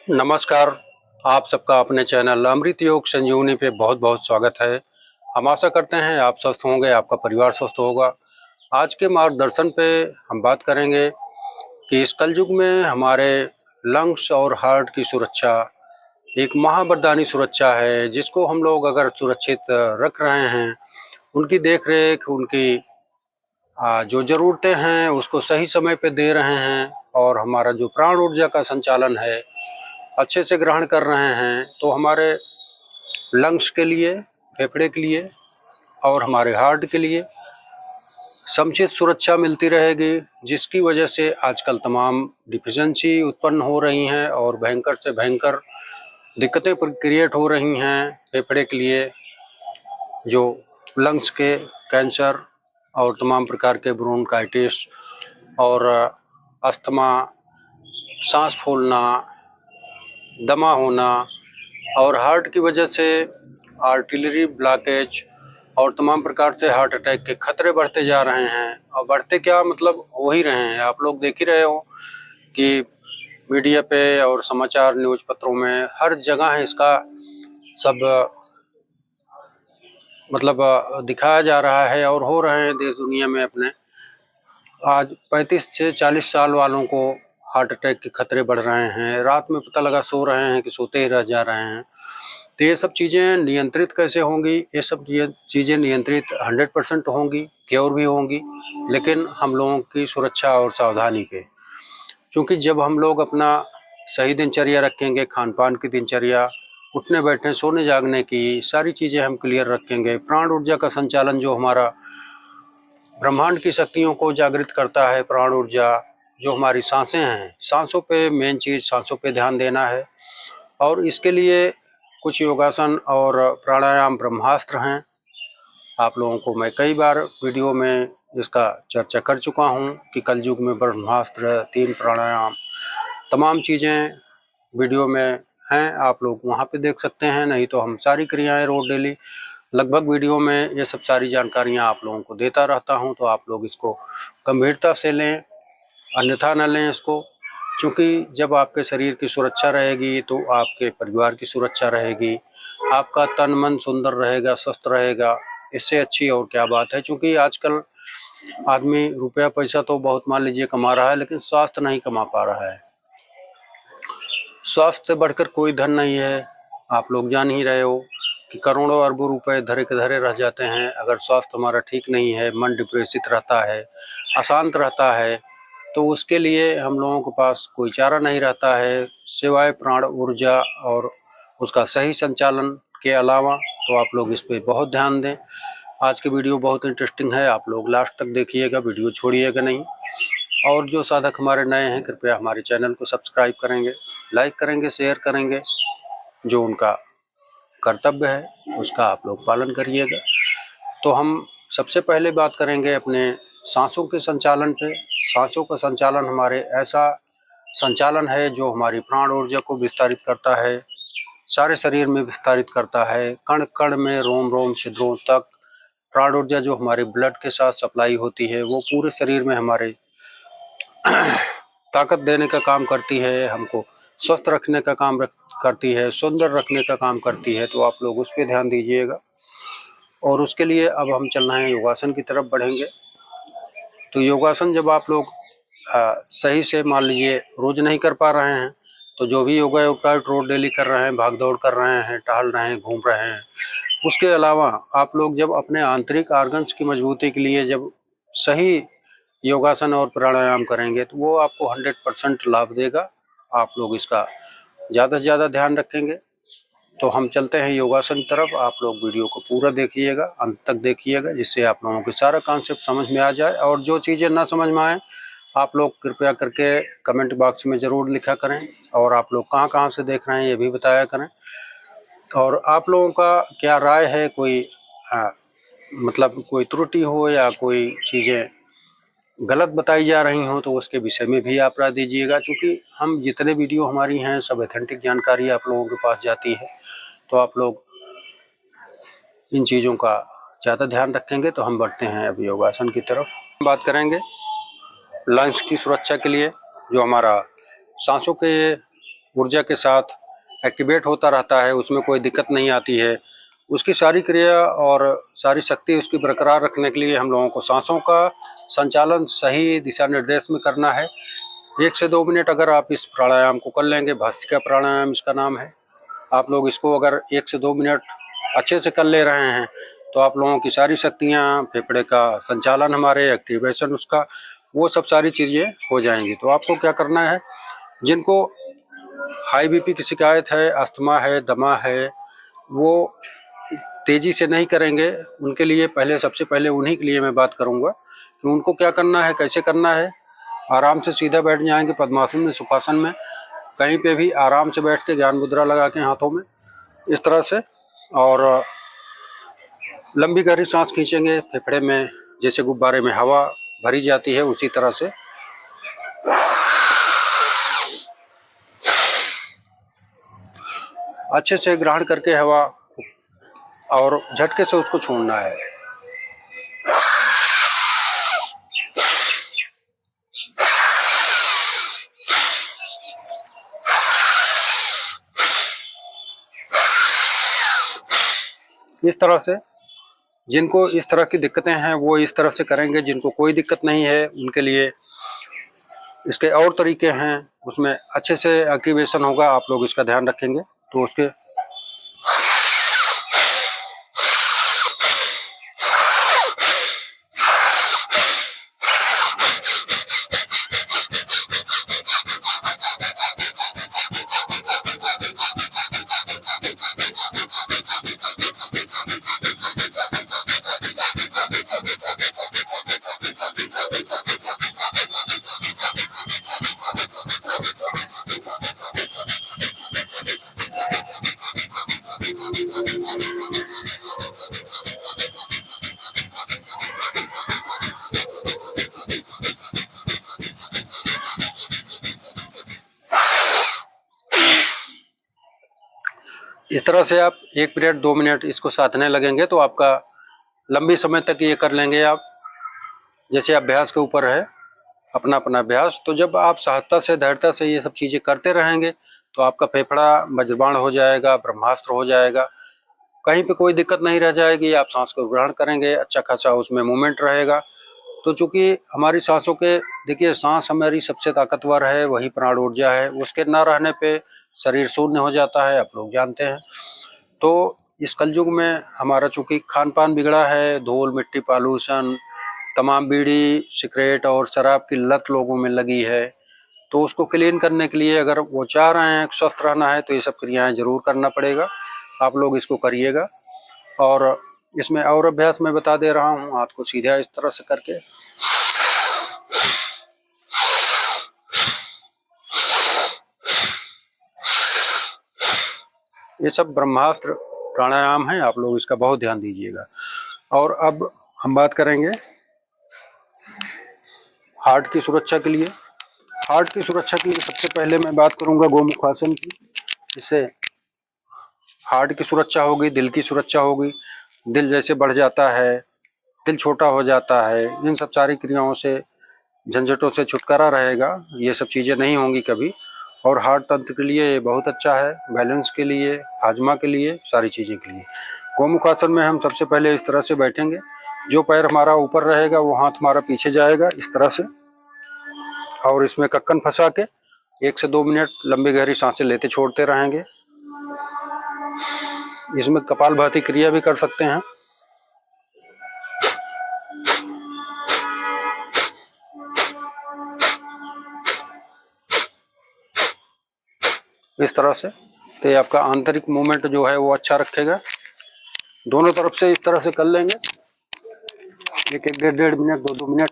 नमस्कार। आप सबका अपने चैनल अमृत योग संजीवनी पे बहुत बहुत स्वागत है। हम आशा करते हैं आप स्वस्थ होंगे, आपका परिवार स्वस्थ होगा। आज के मार्गदर्शन पे हम बात करेंगे कि इस कलयुग में हमारे लंग्स और हार्ट की सुरक्षा एक महावरदानी सुरक्षा है, जिसको हम लोग अगर सुरक्षित रख रहे हैं, उनकी देख रेख, उनकी जो ज़रूरतें हैं उसको सही समय पे दे रहे हैं, और हमारा जो प्राण ऊर्जा का संचालन है अच्छे से ग्रहण कर रहे हैं, तो हमारे लंग्स के लिए, फेफड़े के लिए और हमारे हार्ट के लिए समुचित सुरक्षा मिलती रहेगी, जिसकी वजह से आजकल तमाम डिफिशेंसी उत्पन्न हो रही हैं और भयंकर से भयंकर दिक्कतें क्रिएट हो रही हैं फेफड़े के लिए, जो लंग्स के कैंसर और तमाम प्रकार के ब्रोंकाइटिस और अस्थमा, सांस फूलना, दमा होना, और हार्ट की वजह से आर्टिलरी ब्लॉकेज और तमाम प्रकार से हार्ट अटैक के खतरे बढ़ते जा रहे हैं। और बढ़ते क्या, मतलब हो ही रहे हैं। आप लोग देख ही रहे हो कि मीडिया पे और समाचार न्यूज़ पत्रों में हर जगह है इसका सब मतलब दिखाया जा रहा है, और हो रहे हैं देश दुनिया में अपने। आज 35 से 40 साल वालों को हार्ट अटैक के खतरे बढ़ रहे हैं। रात में पता लगा सो रहे हैं कि सोते ही रह जा रहे हैं। तो ये सब चीज़ें नियंत्रित कैसे होंगी? ये सब चीज़ें नियंत्रित 100% होंगी, क्योर भी होंगी, लेकिन हम लोगों की सुरक्षा और सावधानी पे। क्योंकि जब हम लोग अपना सही दिनचर्या रखेंगे, खान पान की दिनचर्या, उठने बैठने सोने जागने की सारी चीज़ें हम क्लियर रखेंगे, प्राण ऊर्जा का संचालन जो हमारा ब्रह्मांड की शक्तियों को जागृत करता है, प्राण ऊर्जा जो हमारी सांसें हैं, सांसों पे मेन चीज़, सांसों पे ध्यान देना है। और इसके लिए कुछ योगासन और प्राणायाम ब्रह्मास्त्र हैं। आप लोगों को मैं कई बार वीडियो में इसका चर्चा कर चुका हूं कि कलयुग में ब्रह्मास्त्र, 3 प्राणायाम, तमाम चीज़ें वीडियो में हैं। आप लोग वहां पे देख सकते हैं, नहीं तो हम सारी क्रियाएं रोज डेली लगभग वीडियो में ये सब सारी जानकारियां आप लोगों को देता रहता हूं। तो आप लोग इसको गंभीरता से लें, अन्यथा न लें इसको। क्योंकि जब आपके शरीर की सुरक्षा रहेगी तो आपके परिवार की सुरक्षा रहेगी, आपका तन मन सुंदर रहेगा, स्वस्थ रहेगा। इससे अच्छी और क्या बात है? क्योंकि आजकल आदमी रुपया पैसा तो बहुत मान लीजिए कमा रहा है, लेकिन स्वास्थ्य नहीं कमा पा रहा है। स्वास्थ्य से बढ़कर कोई धन नहीं है। आप लोग जान ही रहे हो कि करोड़ों अरबों रुपए धरे के धरे रह जाते हैं, अगर स्वास्थ्य हमारा ठीक नहीं है, मन डिप्रेसित रहता है, अशांत रहता है, तो उसके लिए हम लोगों के पास कोई चारा नहीं रहता है सिवाय प्राण ऊर्जा और उसका सही संचालन के अलावा। तो आप लोग इस पे बहुत ध्यान दें। आज की वीडियो बहुत इंटरेस्टिंग है, आप लोग लास्ट तक देखिएगा, वीडियो छोड़िएगा नहीं। और जो साधक हमारे नए हैं, कृपया हमारे चैनल को सब्सक्राइब करेंगे, लाइक करेंगे, शेयर करेंगे। जो उनका कर्तव्य है उसका आप लोग पालन करिएगा। तो हम सबसे पहले बात करेंगे अपने सांसों के संचालन पे। सांसों का संचालन हमारे ऐसा संचालन है जो हमारी प्राण ऊर्जा को विस्तारित करता है, सारे शरीर में विस्तारित करता है, कण कण में, रोम रोम छिद्रों तक। प्राण ऊर्जा जो हमारे ब्लड के साथ सप्लाई होती है, वो पूरे शरीर में हमारे ताकत देने का काम करती है, हमको स्वस्थ रखने का काम करती है, सुंदर रखने का काम करती है। तो आप लोग उस पर ध्यान दीजिएगा। और उसके लिए अब हम चल रहे हैं योगासन की तरफ बढ़ेंगे। तो योगासन जब आप लोग सही से मान लीजिए रोज नहीं कर पा रहे हैं, तो जो भी योगा रोज डेली कर रहे हैं, भाग दौड़ कर रहे हैं, टहल रहे हैं, घूम रहे हैं, उसके अलावा आप लोग जब अपने आंतरिक ऑर्गन्स की मजबूती के लिए जब सही योगासन और प्राणायाम करेंगे, तो वो आपको 100% लाभ देगा। आप लोग इसका ज़्यादा से ज़्यादा ध्यान रखेंगे। तो हम चलते हैं योगासन की तरफ। आप लोग वीडियो को पूरा देखिएगा, अंत तक देखिएगा, जिससे आप लोगों को सारा कॉन्सेप्ट समझ में आ जाए। और जो चीज़ें ना समझ में आए, आप लोग कृपया करके कमेंट बॉक्स में ज़रूर लिखा करें। और आप लोग कहाँ कहाँ से देख रहे हैं ये भी बताया करें। और आप लोगों का क्या राय है, कोई मतलब कोई त्रुटि हो या कोई चीज़ें गलत बताई जा रही हों, तो उसके विषय में भी आप राय दीजिएगा। क्योंकि हम जितने वीडियो हमारी हैं सब ऑथेंटिक जानकारी आप लोगों के पास जाती है। तो आप लोग इन चीज़ों का ज़्यादा ध्यान रखेंगे। तो हम बढ़ते हैं अब योगासन की तरफ। बात करेंगे लंग्स की सुरक्षा के लिए, जो हमारा सांसों के ऊर्जा के साथ एक्टिवेट होता रहता है, उसमें कोई दिक्कत नहीं आती है। उसकी सारी क्रिया और सारी शक्ति उसकी बरकरार रखने के लिए हम लोगों को सांसों का संचालन सही दिशा निर्देश में करना है। 1 से 2 मिनट अगर आप इस प्राणायाम को कर लेंगे, भस्त्रिका प्राणायाम इसका नाम है, आप लोग इसको अगर 1 से 2 मिनट अच्छे से कर ले रहे हैं तो आप लोगों की सारी शक्तियाँ, फेफड़े का संचालन, हमारे एक्टिवेशन उसका, वो सब सारी चीज़ें हो जाएंगी। तो आपको क्या करना है, जिनको हाई बीपी की शिकायत है, अस्थमा है, दमा है, वो तेज़ी से नहीं करेंगे, उनके लिए पहले सबसे पहले उन्हीं के लिए मैं बात करूँगा कि उनको क्या करना है, कैसे करना है। आराम से सीधा बैठ जाएंगे पद्मासन में, सुखासन में, कहीं पे भी आराम से बैठ के ज्ञान मुद्रा लगा के हाथों में इस तरह से, और लंबी गहरी सांस खींचेंगे फेफड़े में, जैसे गुब्बारे में हवा भरी जाती है उसी तरह से। अच्छे से ग्रहण करके हवा और झटके से उसको छोड़ना है। इस तरह से जिनको इस तरह की दिक्कतें हैं वो इस तरह से करेंगे, जिनको कोई दिक्कत नहीं है उनके लिए इसके और तरीके हैं, उसमें अच्छे से एक्टिवेशन होगा। आप लोग इसका ध्यान रखेंगे तो उसके इस तरह से आप 1 मिनट 2 मिनट इसको साधने लगेंगे तो आपका लंबी समय तक ये कर लेंगे आप, जैसे अभ्यास के ऊपर है अपना अपना अभ्यास। तो जब आप सहजता से, धैर्यता से ये सब चीज़ें करते रहेंगे तो आपका फेफड़ा वज्रबाण हो जाएगा, ब्रह्मास्त्र हो जाएगा, कहीं पे कोई दिक्कत नहीं रह जाएगी। आप सांस को ग्रहण करेंगे, अच्छा खासा उसमें मूवमेंट रहेगा। तो चूंकि हमारी सांसों के, देखिए सांस हमारी सबसे ताकतवर है, वही प्राण ऊर्जा है, उसके ना रहने पे शरीर शून्य हो जाता है, आप लोग जानते हैं। तो इस कलयुग में हमारा चूंकि खान पान बिगड़ा है, धूल मिट्टी पॉल्यूशन, तमाम बीड़ी सिगरेट और शराब की लत लोगों में लगी है, तो उसको क्लीन करने के लिए अगर वो चाह रहे हैं स्वस्थ रहना है तो ये सब क्रियाएं जरूर करना पड़ेगा। आप लोग इसको करिएगा। और इसमें और अभ्यास मैं बता दे रहा हूँ, हाथ को सीधा इस तरह से करके, ये सब ब्रह्मास्त्र प्राणायाम है, आप लोग इसका बहुत ध्यान दीजिएगा। और अब हम बात करेंगे हार्ट की सुरक्षा के लिए। हार्ट की सुरक्षा के लिए सबसे पहले मैं बात करूंगा गोमुखासन की। इससे हार्ट की सुरक्षा होगी, दिल की सुरच्छा होगी। दिल जैसे बढ़ जाता है, दिल छोटा हो जाता है, इन सब सारी क्रियाओं से, झंझटों से छुटकारा रहेगा, ये सब चीज़ें नहीं होंगी कभी। और हार्ट तंत्र के लिए ये बहुत अच्छा है, बैलेंस के लिए, हाजमा के लिए, सारी चीज़ें के लिए। गोमुखासन में हम सबसे पहले इस तरह से बैठेंगे, जो पैर हमारा ऊपर रहेगा वो हाथ हमारा पीछे जाएगा इस तरह से, और इसमें कक्कन फंसा के 1 से 2 मिनट लंबी गहरी सांसें लेते छोड़ते रहेंगे। इसमें कपालभाति क्रिया भी कर सकते हैं। इस तरह से तो ये आपका आंतरिक मूवमेंट जो है वो अच्छा रखेगा। दोनों तरफ से इस तरह से कर लेंगे, 1-1, 1.5 मिनट, 2-2 मिनट,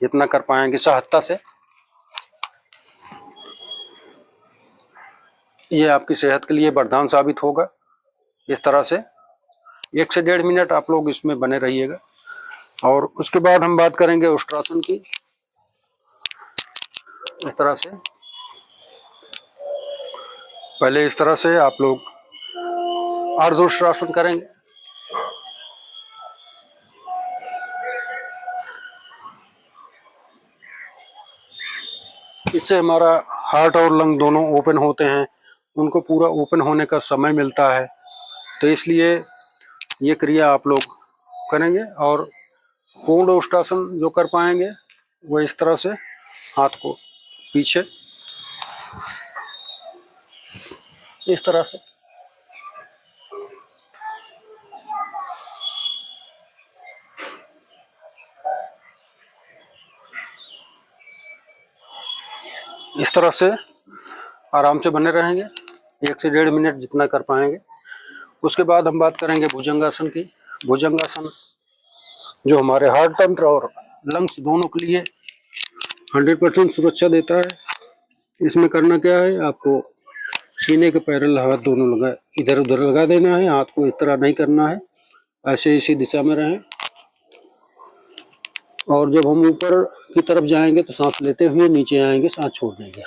जितना कर पाएंगे सहजता से। ये आपकी सेहत के लिए वरदान साबित होगा। इस तरह से 1 से 1.5 मिनट आप लोग इसमें बने रहिएगा। और उसके बाद हम बात करेंगे उष्ट्रासन की। इस तरह से पहले इस तरह से आप लोग अर्धउष्ट्रासन करेंगे। इससे हमारा हार्ट और लंग दोनों ओपन होते हैं, उनको पूरा ओपन होने का समय मिलता है। तो इसलिए ये क्रिया आप लोग करेंगे। और पूर्ण उष्टासन जो कर पाएंगे वो इस तरह से हाथ को पीछे इस तरह से, इस तरह से आराम से बने रहेंगे 1 से 1.5 मिनट जितना कर पाएंगे। उसके बाद हम बात करेंगे भुजंगासन की। भुजंगासन जो हमारे हार्ट तंत्र और लंग्स दोनों के लिए 100% सुरक्षा देता है। इसमें करना क्या है, आपको सीने के पैरेलल हाथ दोनों लगा इधर उधर लगा देना है। हाथ को इस तरह नहीं करना है, ऐसे इसी दिशा में रहें। और जब हम ऊपर की तरफ जाएंगे तो सांस लेते हुए नीचे आएंगे, सांस छोड़ देंगे।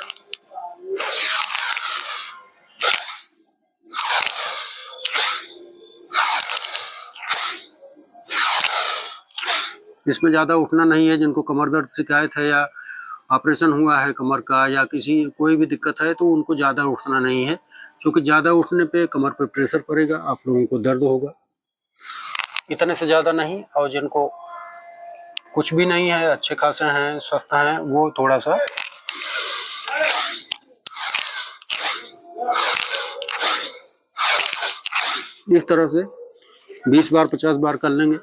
इसमें ज़्यादा उठना नहीं है। जिनको कमर दर्द शिकायत है या ऑपरेशन हुआ है कमर का या किसी कोई भी दिक्कत है तो उनको ज़्यादा उठना नहीं है, क्योंकि ज़्यादा उठने पे कमर पे प्रेशर पड़ेगा, आप लोगों को दर्द होगा। इतने से ज़्यादा नहीं। और जिनको कुछ भी नहीं है, अच्छे खासे हैं, स्वस्थ हैं, वो थोड़ा सा इस तरह से 20 बार 50 बार कर लेंगे।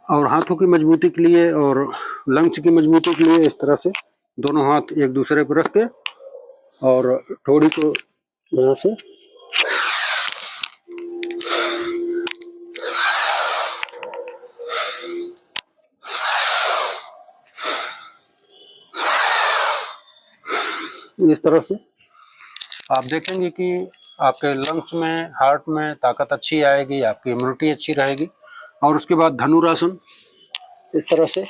और हाथों की मजबूती के लिए और लंग्स की मजबूती के लिए इस तरह से दोनों हाथ एक दूसरे पर रख के और थोड़ी को यहाँ से इस तरह से आप देखेंगे कि आपके लंग्स में, हार्ट में ताकत अच्छी आएगी, आपकी इम्यूनिटी अच्छी रहेगी। और उसके बाद धनुरासन इस तरह से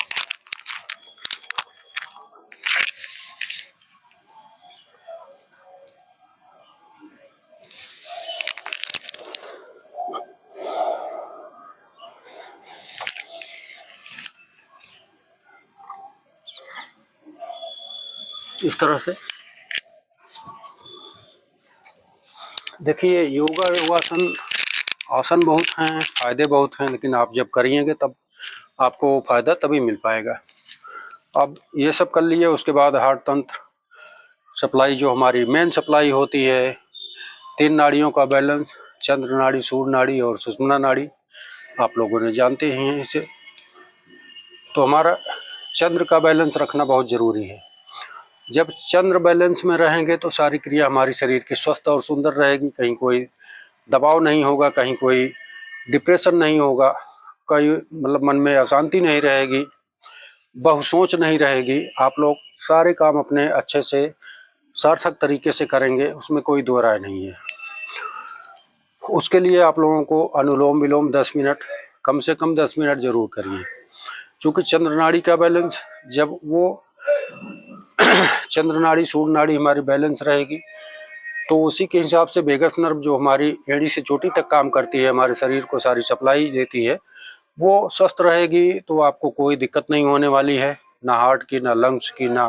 इस तरह से देखिए। योगासन आसन बहुत हैं, फायदे बहुत हैं, लेकिन आप जब करिएंगे तब आपको फायदा तभी मिल पाएगा। अब ये सब कर लिए, उसके बाद हार्ट तंत्र सप्लाई जो हमारी मेन सप्लाई होती है, 3 नाड़ियों का बैलेंस, चंद्र नाड़ी, सूर्य नाड़ी और सुषुम्ना नाड़ी, आप लोगों ने जानते ही हैं इसे। तो हमारा चंद्र का बैलेंस रखना बहुत ज़रूरी है। जब चंद्र बैलेंस में रहेंगे तो सारी क्रिया हमारी शरीर की स्वस्थ और सुंदर रहेगी। कहीं कोई दबाव नहीं होगा, कहीं कोई डिप्रेशन नहीं होगा, कहीं मतलब मन में अशांति नहीं रहेगी, बहुसोच नहीं रहेगी। आप लोग सारे काम अपने अच्छे से सार्थक तरीके से करेंगे, उसमें कोई दो राय नहीं है। उसके लिए आप लोगों को अनुलोम विलोम 10 मिनट, कम से कम 10 मिनट जरूर करिए। क्योंकि चंद्र नाड़ी का बैलेंस, जब वो चंद्र नाड़ी सूर्य नाड़ी हमारी बैलेंस रहेगी तो उसी के हिसाब से वेगस नर्व जो हमारी एड़ी से चोटी तक काम करती है, हमारे शरीर को सारी सप्लाई देती है, वो स्वस्थ रहेगी। तो आपको कोई दिक्कत नहीं होने वाली है, ना हार्ट की, ना लंग्स की, ना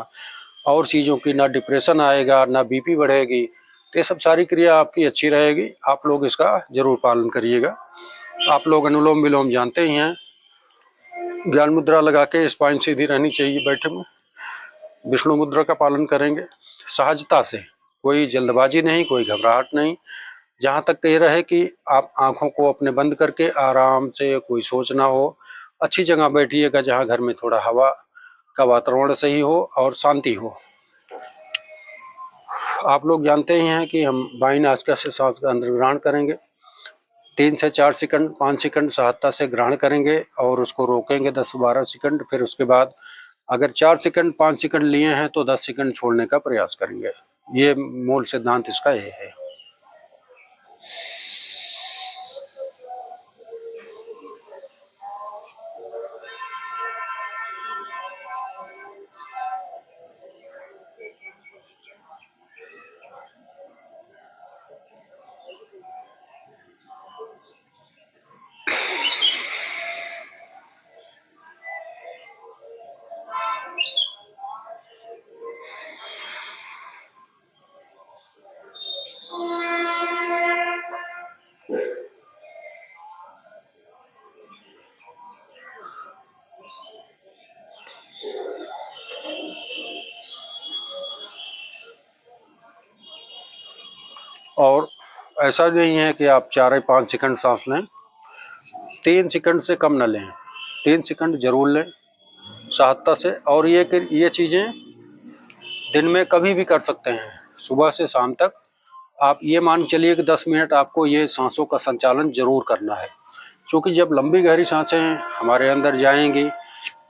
और चीज़ों की, ना डिप्रेशन आएगा, ना बीपी बढ़ेगी। तो ये सब सारी क्रिया आपकी अच्छी रहेगी। आप लोग इसका जरूर पालन करिएगा। आप लोग अनुलोम विलोम जानते ही हैं, ज्ञान मुद्रा लगा के स्पाइन सीधी रहनी चाहिए बैठे में, विष्णु मुद्रा का पालन करेंगे सहजता से, कोई जल्दबाजी नहीं, कोई घबराहट नहीं। जहाँ तक ये रहे कि आप आंखों को अपने बंद करके आराम से, कोई सोच ना हो, अच्छी जगह बैठिएगा जहाँ घर में थोड़ा हवा का वातावरण सही हो और शांति हो। आप लोग जानते ही हैं कि हम बाई नासिका से सांस का अंदर ग्रहण करेंगे, 3 से 4 सेकंड 5 सेकंड सहजता से ग्रहण करेंगे और उसको रोकेंगे 10-12 सेकंड। फिर उसके बाद अगर 4 सेकंड 5 सेकंड लिए हैं तो 10 सेकंड छोड़ने का प्रयास करेंगे। ये मूल सिद्धांत इसका ये है। और ऐसा नहीं है कि आप 4 या 5 सेकंड सांस लें, 3 सेकंड से कम न लें, 3 सेकंड जरूर लें साहता से। और ये चीज़ें दिन में कभी भी कर सकते हैं, सुबह से शाम तक। आप ये मान चलिए कि 10 मिनट आपको ये सांसों का संचालन जरूर करना है, क्योंकि जब लंबी गहरी सांसें हमारे अंदर जाएंगी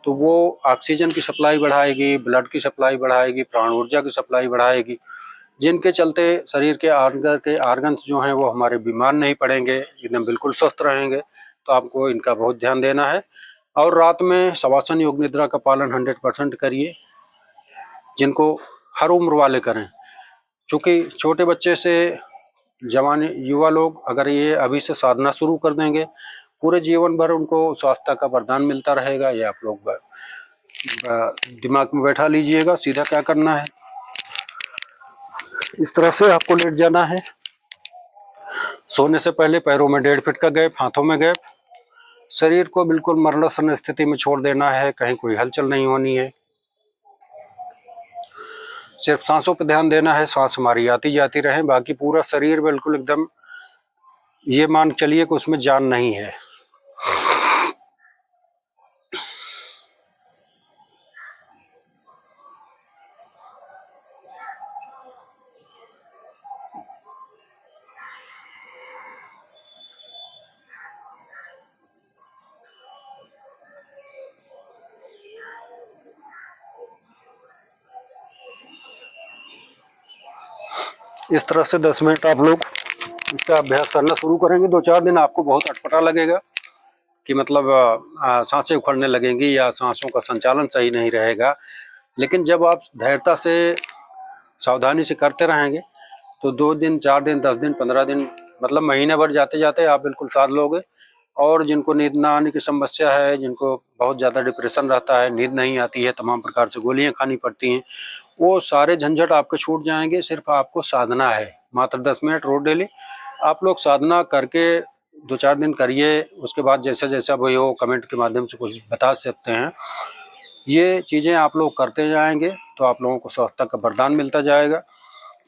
तो वो ऑक्सीजन की सप्लाई बढ़ाएगी, ब्लड की सप्लाई बढ़ाएगी, प्राण ऊर्जा की सप्लाई बढ़ाएगी, जिनके चलते शरीर के आर्गन्स जो हैं वो हमारे बीमार नहीं पड़ेंगे, एकदम बिल्कुल स्वस्थ रहेंगे। तो आपको इनका बहुत ध्यान देना है। और रात में शवासन योग निद्रा का पालन 100% करिए, जिनको हर उम्र वाले करें, क्योंकि छोटे बच्चे से जवान युवा लोग अगर ये अभी से साधना शुरू कर देंगे, पूरे जीवन भर उनको स्वास्थ्य का वरदान मिलता रहेगा। ये आप लोग दिमाग में बैठा लीजिएगा। सीधा क्या करना है, इस तरह से आपको लेट जाना है। सोने से पहले पैरों में 1.5 फीट का गैप, हाथों में गैप, शरीर को बिल्कुल मरणासन स्थिति में छोड़ देना है, कहीं कोई हलचल नहीं होनी है। सिर्फ सांसों पर ध्यान देना है, सांस हमारी आती जाती रहे, बाकी पूरा शरीर बिल्कुल एकदम ये मान चलिए कि उसमें जान नहीं है। इस तरह से 10 मिनट आप लोग इसका अभ्यास करना शुरू करेंगे। 2-4 दिन आपको बहुत अटपटा लगेगा कि मतलब सांसें उखड़ने लगेंगी या सांसों का संचालन सही नहीं रहेगा, लेकिन जब आप धैर्यता से सावधानी से करते रहेंगे तो 2 दिन, 4 दिन, 10 दिन, 15 दिन, मतलब महीने भर जाते जाते आप बिल्कुल साध लोगे। और जिनको नींद ना आने की समस्या है, जिनको बहुत ज़्यादा डिप्रेशन रहता है, नींद नहीं आती है, तमाम प्रकार से गोलियां खानी पड़ती हैं, वो सारे झंझट आपके छूट जाएंगे। सिर्फ आपको साधना है, मात्र 10 मिनट रोज डेली आप लोग साधना करके 2-4 दिन करिए। उसके बाद जैसा जैसा भी हो कमेंट के माध्यम से कुछ बता सकते हैं। ये चीज़ें आप लोग करते जाएंगे तो आप लोगों को स्वास्थ्य का वरदान मिलता जाएगा।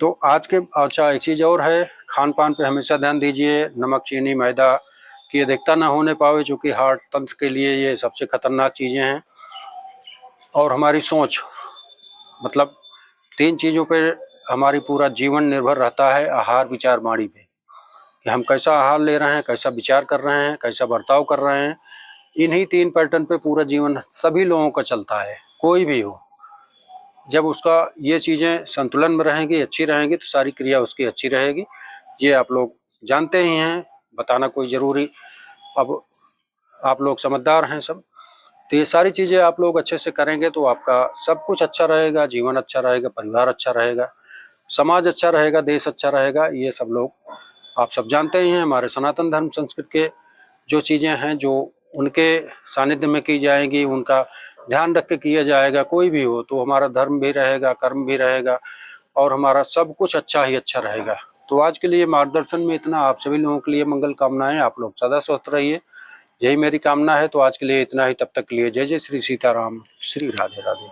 तो आज के अच्छा एक चीज़ और है, खान पान पे हमेशा ध्यान दीजिए। नमक, चीनी, मैदा की अधिकता ना होने पावे, चूँकि हार्ट तंत्र के लिए ये सबसे खतरनाक चीज़ें हैं। और हमारी सोच, मतलब 3 चीज़ों पे हमारी पूरा जीवन निर्भर रहता है, आहार, विचार, वाणी पे, कि हम कैसा आहार ले रहे हैं, कैसा विचार कर रहे हैं, कैसा बर्ताव कर रहे हैं। इन्हीं 3 पैटर्न पे पूरा जीवन सभी लोगों का चलता है, कोई भी हो। जब उसका ये चीज़ें संतुलन में रहेंगी, अच्छी रहेंगी, तो सारी क्रिया उसकी अच्छी रहेगी। ये आप लोग जानते ही हैं, बताना कोई ज़रूरी, अब आप लोग समझदार हैं सब। तो ये सारी चीज़ें आप लोग अच्छे से करेंगे तो आपका सब कुछ अच्छा रहेगा, जीवन अच्छा रहेगा, परिवार अच्छा रहेगा, समाज अच्छा रहेगा, देश अच्छा रहेगा। ये सब लोग आप सब जानते ही हैं। हमारे सनातन धर्म संस्कृति के जो चीज़ें हैं, जो उनके सानिध्य में की जाएंगी, उनका ध्यान रख के किया जाएगा, कोई भी हो, तो हमारा धर्म भी रहेगा, कर्म भी रहेगा, और हमारा सब कुछ अच्छा ही अच्छा रहेगा। तो आज के लिए मार्गदर्शन में इतना। आप सभी लोगों के लिए मंगल कामनाएं। आप लोग सदा स्वस्थ रहिए, यही मेरी कामना है। तो आज के लिए इतना ही, तब तक के लिए जय जय श्री सीताराम, श्री राधे राधे।